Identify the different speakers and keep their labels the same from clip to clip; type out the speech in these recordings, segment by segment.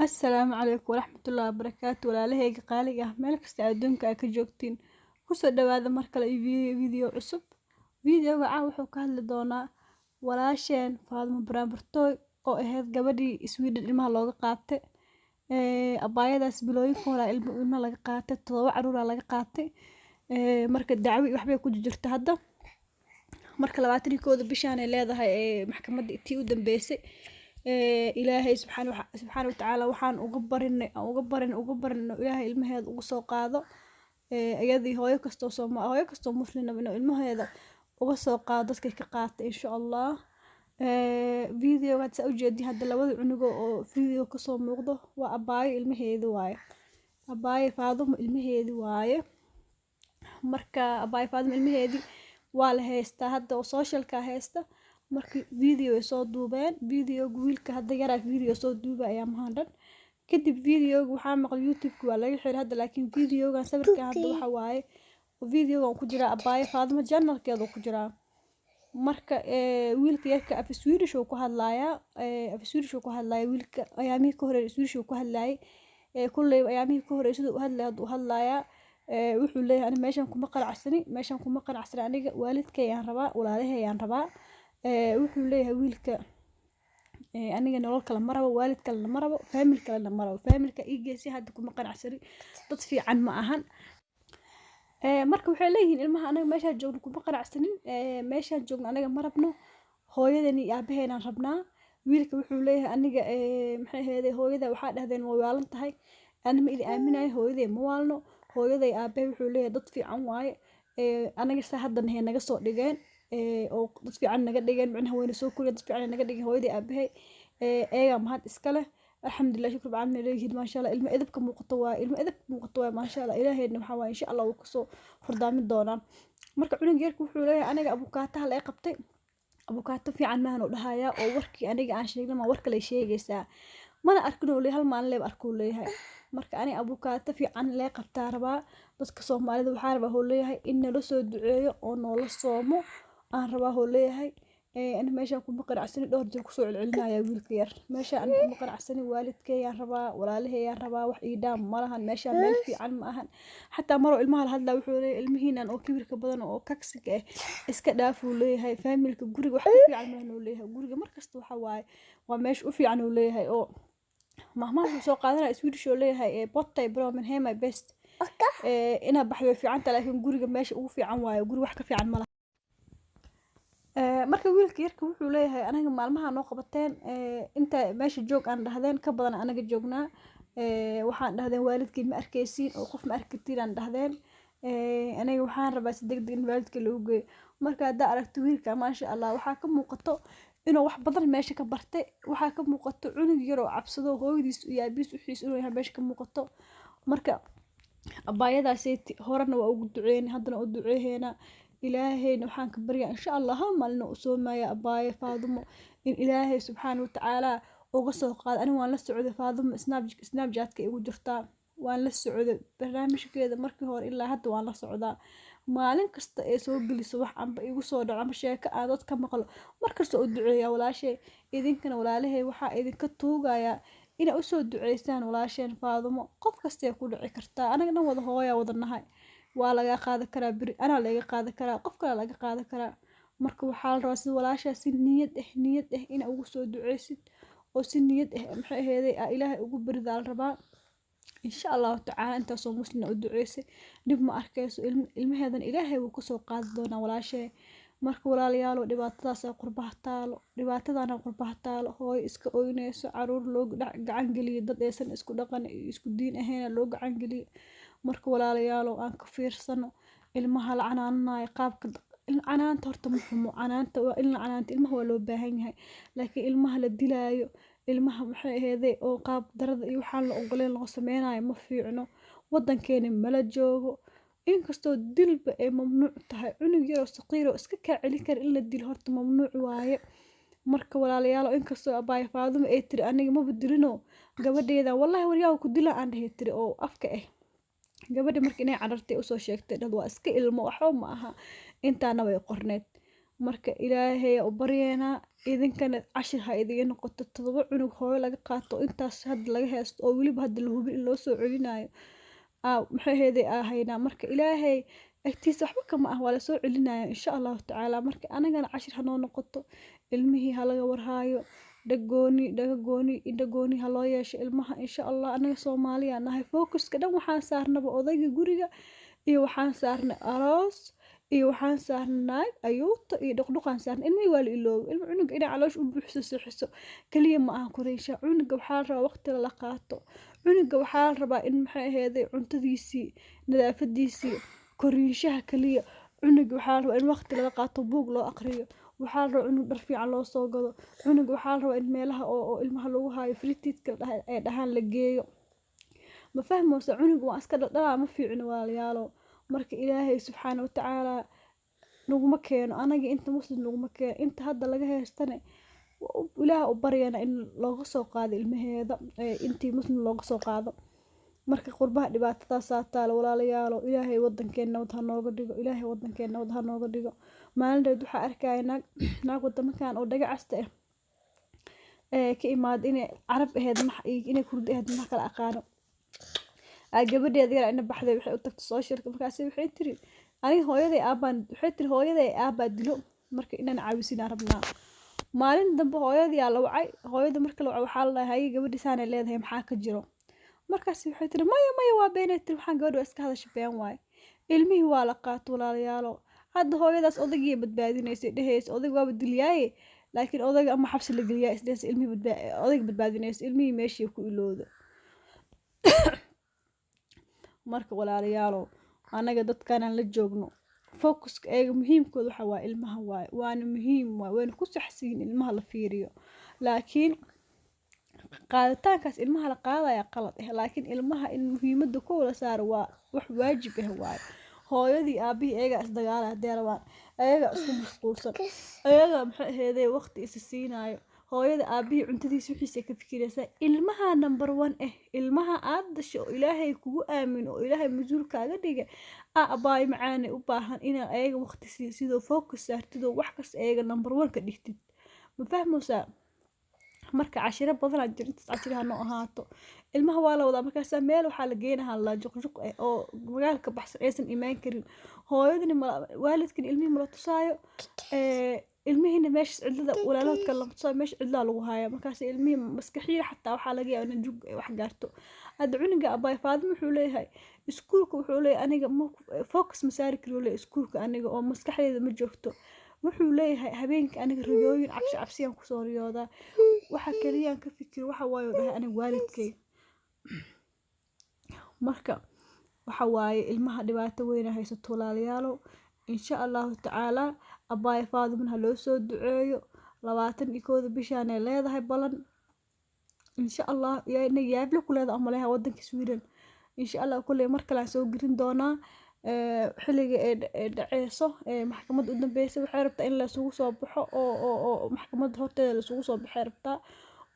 Speaker 1: Assalaamu calaykum waraxmatullaahi wabarakaatu walaalahayga qaaliga ah meel kasta adduunka ay ka joogtiin kusoo dhawaada mar kale video cusub videoga wuxuu ka hadli doonaa walaasheen Faadumo Baraambartooy oo ahayd gabadhii Sweden ilmaha looga qaatay abaayadaas bilooyin hore ilmaha laga qaatay 7 caruur laga qaatay marka dacwo waxbay ku jirta hadda marka 21 bishaan ay leedahay maxkamadda intii u dambeysay ilaahay subxaanahu wa tacaala waxaan uga barinay ilaahay ilmaheeda uga soo qaado iyadii hooyo kastoo muslim inuu ilmaheeda uga soo qaado dadkay ka qaatay insha Allah video aad u jeedin hadda labada cunugo oo video ka soo muuqdo waa abaayo ilmaheedu waaye abaayo Faadumo ilmaheedu waaye marka abaayo Faadumo ilmaheedi waa la haystaa hadda oo socialka haysta markii video ay soo duubeen videoga wiilka hadda yaraa video soo duubay ayaa mahandan kadib videoga waxaa maqal youtube waa laga xiray hadda laakiin videogan sawirka hadda waxa waaye videogan ku jira abaayo Faadumo channelkeeda ku jira marka wiilka yarka af Swedish uu ku hadlayaa wiilka ayaamihii ka horeeyay Swedish uu ku hadlayay kulley ayaamihii ka horeeyay sidoo u hadlayaa wuxuu leeyahay aniga meeshan kuma qanacsani aniga waalidkay aan rabaa walaalahay aan rabaa wuxuu leeyahay wiilka aniga nolol kale ma rabo waalid kale ma rabo family kale ma rabo familka igeesi hadda kuma qanacsanin dad fiican ma ahan marka waxay leeyihiin ilmaha anaga meeshaan joogno kuma qanacsanin meeshaan joogno anaga ma rabno hooyadani iyo aabaheena rabnaa wiilka wuxuu leeyahay aniga maxay ahayd hooyada waxaa dhahdeen way waalan tahay anima idin aaminayo hooyaday ma waalno hooyaday aabahay wuxuu leeyahay dad fiican waaye anaga saa haddan hay naga soo dhigeen oo dad fiican naga dhigeen macnaha wayna soo koriya dad fiican naga dhigeen hooyaday aabahay eega mahad iska leh alxamdulilah shukr bacaalamiin leeyihiin maasha Allah ilma edabka muuqato waa maasha Allah ilaahayna waxa waa insha Allah uu kasoo furdaamin doonaa marka cunug yarku wuxuu leeyahay aniga abukaataha la qabtay abukaato fiican maahan u dhahayaa oo warkii aniga aan sheegnay ma war kale sheegaysaa mana arkin oo hal maalin leeb arkuu leeyahay marka aniga abukaato fiican lee qabtaa rabaa dadka Soomaalida waxaa rabaa oo leeyahay in nala soo duceeyo oo noola soomo aan rabaa oo leeyahay أنا ماشان كم بقرأ عسني دور جل كسوع العلنا يا ويل كير ماشان أنا كم بقرأ عسني والد كي يا ربا ولا له يا ربا وحيدام مرهن ماشان مال في عن ماهن حتى مروا المهل هذا وحولي المهينا أو كبير كبدنا أو ككسك إسكدافو ليه هاي فاميل كجورج وحكي في عن مهنو ليه جورج مركز تو حواي وماش وفي عنه ليه هاي أو مهما سوق هذا سويدش ليه هاي بطة برا من هي ماي بيست أنا بحب في عن لكن جورج ماشي وفي عن واي جورج وحكي في عن ملا marka wiilka yarka wuxuu leeyahay anaga maalmaha noo qabateen inta meesha joog aan dhahdeen ka badan anaga joognaa waxaan dhahdeen waalidkii ma arkaysiin oo qof ma arkitiin aan dhahdeen aniga waxaan rabaa si degdeg in waalidka lagu geeyo marka hadda aragto wiilka maasha Allah waxaa ka muuqato inuu wax badan meesha ka bartay waxaa ka muuqato cunug yar oo cabsado hooyadiis iyo aabiis u xiis inuu yahay meesha ka muuqato marka abaayadaas horena waa ugu duceeyeen haddana u duceeyeen إلهي نوحان كبريا إن شاء الله هم مالنا أسوما يا أباي فاضم إن إلهي سبحانه وتعالى وقصه قال أنا وأنا لسه فاضم سناب جاتك وجرتا وأنا لسه برنامج كذا مركي هور إلا حتى وأنا لسه maalin kasta ee soo geliso wax amba igu soo dhaco ama sheeko aan dadka maqlo markasta u duceeyaa walaashay idinkana walaalahay waxa idinka tuugaya ina u soo duceysaan walaasheen Faadumo qof kasta ku dhici kartaa anaga dhan wada hooya wada nahay waa laga qaadan karaa biri ana laga qaadan karaa qof kale laga qaadan karaa marka waxa la rabaa si walaasha si niyad ah ina ugu soo duceysid oo si niyad ah maxay ahayd ilaahay ugu baridaal rabaa إن شاء الله تعالى أنت صو مسلم ودعيسي دب ما أركيس المهدن إلهي وكسو قادونا ولا شيء مرك ولا ليالو دبعت تاسع قربه تالو دبعت أنا قربه تالو هاي إسك أوينيس عرور لوج عنجلي ضد إنسان إسكو دقن إسكو دين هنا لوج عنجلي مرك ولا ليالو أن كفير سنة المهل عنانا يقاب العنان ترت مفهوم عنان إلا عنان المهو لو باهين لكن المهل الدلايو ilmaha maxay ahaydey oo qaab darada iyo waxaan la ogoleen loo sameeyay ma fiicno wadankeena mala joogo inkastoo dilba ay mamnuuc tahay cunug yar oo saqiir oo iska ka celin kar in la dil horta mamnuuc waaye marka walaalayaal inkastoo abaay Faadumo ay tiri aniga ma badilino gabadheeda wallahi waryaa ku dila aan dhahay tiri oo afka ah gabadha markii inay cadartay u soo sheegtay dad waa iska ilmo waxba ma aha intaana way qorneed marka ilaahay u baryeena idinkana cashir ha idiga noqoto 7 cunug hooyo laga qaato intaas hadda laga heesto oo weliba hadda la hubin in loo soo celinayo maxay heeday ahaynaa marka ilaahay agtiisa waxba kama ah waa la soo celinaya insha allahu tacaala marka anagana cashir ha noo noqoto ilmihii ha laga warhaayo dhagooni ha loo yeesho ilmaha insha allah anaga Soomaaliya nahay focuska dhan waxaan saarnaba odayga guriga iyo waxaan saarnay aroos iyo waxaan saarnay ayuuto iyo dhaqdhaqaan saarnay ilmihii waa la iloobo ilmo cunuga inay caloosh u buuxso sixiso kaliya ma aha koreysha cunuga waxaa la rabaa waqti la qaato cunuga waxaa la rabaa in maxay ahayd cuntadiisii nadaafadiisii koriishaha kaliya cunuga waxaa la rabaa in waqti laga qaato buug loo aqriyo waxaa la rabaa cunug dhar fiican loo soo gado cunuga waxaa la rabaa in meelaha oo ilmaha lagu haayo fritiidka ay dhahaan la geeyo ma fahmayso cunuga waa iska dhaldhalaa ma fiicno walaalayaalo marka ilaahay subxaana wa tacaala naguma keeno anaga inta muslim naguma keeno inta hadda laga heestane ilaah u baryana in looga soo qaado ilmaheeda intii muslim looga soo qaado marka qurbaha dhibaatadaasaa taalo walaalayaalo ilaahay wadankeena nabad ha nooga dhigo ilaahay wadankeena nabad ha nooga dhigo maalinteed waxaa arkaya naag wadamakan oo dhaga casta ka imaad inay carab ahayd inay kurdi ahayd ma kala aqaano gabadheeda yar ina baxday waxay u tagtay soo shirka markaas waxay tiri aniga hooyaday aabaa dilo marka inaan caawisinaa rabnaa maalin dambe hooyadii la wacay hooyada marka la wacay waxaa la dhahay gabadhii saanay leedahay maxaa ka jiro markaas waxay tiri maya waa beenay tiri waxaan gabadha iska hadashay been waay ilmihii waa la qaato walaalayaalo hadda hooyadaas odaygii badbaadinaysay dhahaysay odayga waaba dilyaaye laakiin odayga ama xabsi la geliyaa isdhahaysay ilmihii odayga badbaadinaysay ilmihii meeshii ku ilowda marka walaalayaalo anaga dadkanaan la joogno focuska eega muhiimkooda waxa waa ilmaha waay waana muhiim waay wayna ku saxsiin ilmaha la fiiriyo laakiin qaaditaankaas ilmaha la qaadaya qalad laakiin ilmaha in muhiimada ku wada saaro waa wax waajib waay hooyadii aabihii ayaga isdagaala hadee rabaan ayaga isku mashquulsan ayaga maxay ahaydee waqti isa siinaayo hooyada aabihii cuntadiisa wixiisa ka fikiraysaa ilmaha number 1 ilmaha aad dasho oo ilaahay kugu aamino oo ilaahay masuul kaaga dhiga abaay macaanay u baahan inaad ayaga waqti sidoo focus saartid oo wax kasta ayaga number 1 ka dhigtid ma fahmaysaa marka cashiro badan jir intaas cashiraha noo ahaato ilmaha waa la wadaa markaas meel waxaa la geenahaa la juqjuq oo magaalka baxsan aysan imaan karin hooyadani waalidkan ilmihii mala tusaayo ilmihiina meesha cidlada walaaloodka la tusaayo meesha cidlaa lagu haaya markaas ilmihii maskaxiya xataa waxaa laga yaabaa in jug wax gaarto hadda cunuga abaay faadimo wuxuu leeyahay iskuulka wuxuu leeyahay aniga focus ma saari karo leeyahay iskuulka aniga oo maskaxdeeda ma joogto wuxuu leeyahay habeenkii aniga riyooyin cabsiyaan kusoo riyoodaa waxa kaliyaan ka fikir waxa waayo dhahay aniga waalidkay marka waxa waaye ilmaha dhibaato weyn haysato walaalayaalo insha allahu tacaala abaay faadimana loo soo duceeyo 21 bishaan ay leedahay balan insha allah yaana yaabla ku leedahay amaleha wadanka Sweden insha allah kullee mar kale soo girin doonaa xilliga ee dhaceyso maxkamadda u dambeysay waxay rabtaa in la isugu soo baxo oo maxkamadda horteeda la isugu soo baxay rabtaa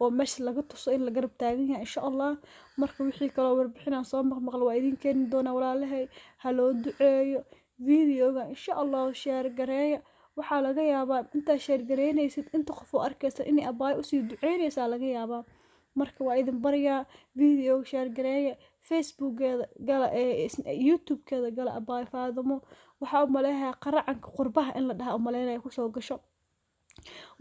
Speaker 1: oo meesha laga tuso in la garab taagan yahay insha allah marka wixii kale warbixinaan soo maqal waa idin keeni doona walaalahay ha loo duceeyo videoga insha allah share gareeya waxaa laga yaabaa inta share gareynaysid inta qof oo arkaysa in abaay u sii duceynaysa laga yaabaa marka waa idin bariyaa video share gareeya facebookeeda gala youtubekeeda gala abaay faadimo waxaa u maleeyaa qaracanka qurbaha in la dhaha u maleynaya kusoo gasho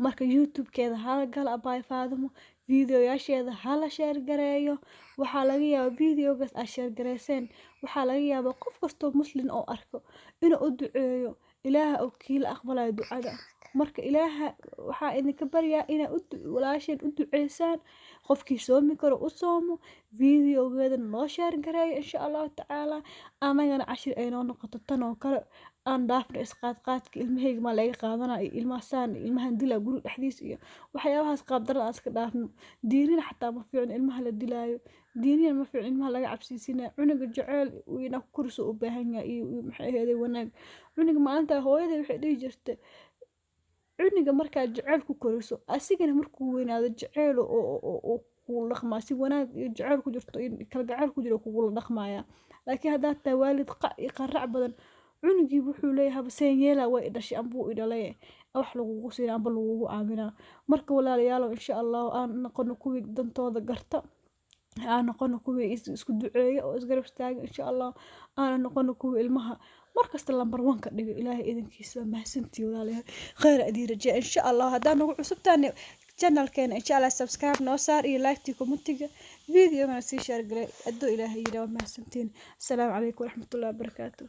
Speaker 1: marka youtubekeeda hala gala abaay faadimo videoyaasheeda hala share gareeyo waxaa laga yaabaa videogaas aad share gareyseen waxaa laga yaabaa qof kastoo muslim oo arko inuu u duceeyo ilaaha oo kiila aqbalayo ducada marka ilaaha waxaa idinka baryaa inaa walaasheen u duceysaan qofkii soomi karo u soomo videogeedan loo share gareeyo insha allahu tacaala anagana cashir ay noo noqoto tan oo kale aan dhaafno isqaadqaadka ilmahayga ma laga qaadanaa iyo ilmahan ilmahan dila guri dhexdiisa iyo waxyaabahaas qaabdarada aan iska dhaafno diinina xataa ma fiicno ilmaha la dilaayo diinina ma fiicno ilmaha laga cabsiisinayo cunuga jaceyl inaa ku koriso u baahan yahay iyo maxay ahayd wanaag cunuga maalinta hooyada waxay dhihi jirtay cunuga markaa jaceyl ku koriso asigana markuu weynaado jaceyl oo ku dhaqmaa si wanaag iyo jaceyl ku jirto kala gacayl ku jiro kugu la dhaqmaya laakiin haddaad tahay waalid qarac badan cunugii wuxuu leeyahay baseen yeela way dhashay ambuu idhalay wax lagugu siin amba lagugu aaminaa marka walaalayaal insha Allah aan noqono kuwii dantooda garta aan noqono kuwii isku duceeyo oo isgarab istaaga insha Allah aan noqono kuwii ilmaha markasta lambar 1 ka dhigo ilaahay idinkiisa mahadsantii walaalayaal khayr adii rajaa insha Allah hadaan nagu cusubtaan channelkeena insha Allah subscribe noo saar iyo like commentiga video-gana sii share galay adoo ilaahay yiraahdo mahadsantiin assalaamu calaykum waraxmatullaahi wabarakaatuh